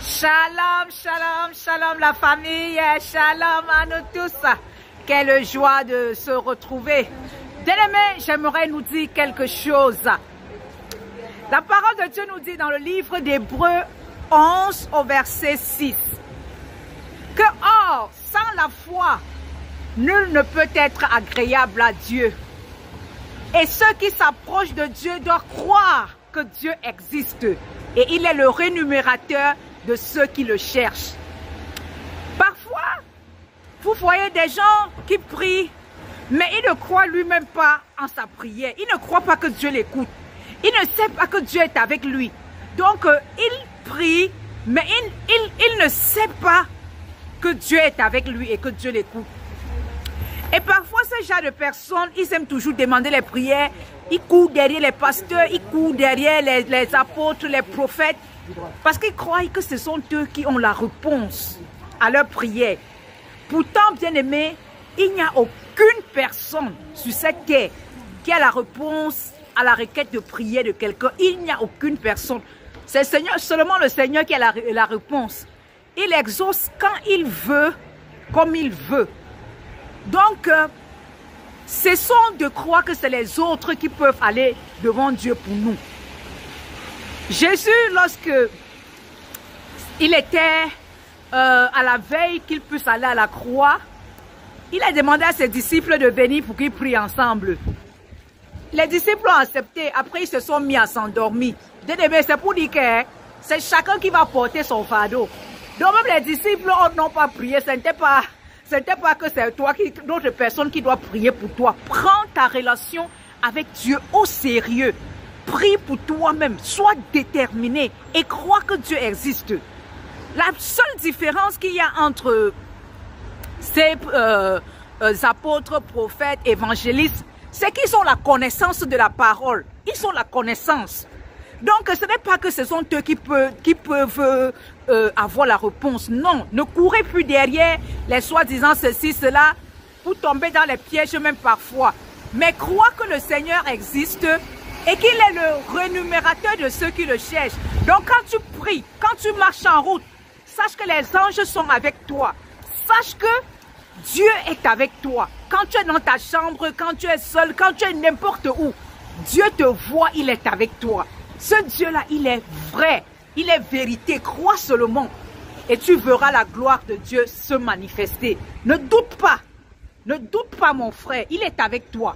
Shalom, shalom, shalom la famille, shalom à nous tous. Quelle joie de se retrouver. Bien-aimés, j'aimerais nous dire quelque chose. La parole de Dieu nous dit dans le livre d'Hébreux 11 au verset 6 que or, sans la foi, nul ne peut être agréable à Dieu. Et ceux qui s'approchent de Dieu doivent croire que Dieu existe et il est le rémunérateur de ceux qui le cherchent. Parfois, vous voyez des gens qui prient, mais ils ne croient lui-même pas en sa prière. Ils ne croient pas que Dieu l'écoute. Il ne sait pas que Dieu est avec lui. Donc, il prie, mais il ne sait pas que Dieu est avec lui et que Dieu l'écoute. Et parfois, ce genre de personnes, ils aiment toujours demander les prières. Ils courent derrière les pasteurs, ils courent derrière les apôtres, les prophètes. Parce qu'ils croient que ce sont eux qui ont la réponse à leur prière. Pourtant, bien aimé, il n'y a aucune personne sur cette terre qui a la réponse à la requête de prière de quelqu'un. Il n'y a aucune personne. C'est seulement le Seigneur qui a la réponse. Il exauce quand il veut, comme il veut. Donc, cessons de croire que c'est les autres qui peuvent aller devant Dieu pour nous. Jésus, lorsque il était à la veille qu'il puisse aller à la croix, il a demandé à ses disciples de venir pour qu'ils prient ensemble. Les disciples ont accepté, après ils se sont mis à s'endormir. C'est pour dire que c'est chacun qui va porter son fardeau. Donc même les disciples n'ont pas prié, ce n'était pas que c'est toi, d'autres personnes qui doivent prier pour toi. Prends ta relation avec Dieu au sérieux. Prie pour toi-même, sois déterminé et crois que Dieu existe. La seule différence qu'il y a entre ces apôtres, prophètes, évangélistes, c'est qu'ils ont la connaissance de la parole. Ils ont la connaissance. Donc ce n'est pas que ce sont eux qui peuvent avoir la réponse. Non, ne courez plus derrière les soi-disant ceci, cela, pour tomber dans les pièges même parfois. Mais crois que le Seigneur existe et qu'il est le rémunérateur de ceux qui le cherchent. Donc quand tu pries, quand tu marches en route, sache que les anges sont avec toi. Sache que Dieu est avec toi. Quand tu es dans ta chambre, quand tu es seul, quand tu es n'importe où, Dieu te voit, il est avec toi. Ce Dieu-là, il est vrai, il est vérité. Crois seulement et tu verras la gloire de Dieu se manifester. Ne doute pas mon frère, il est avec toi.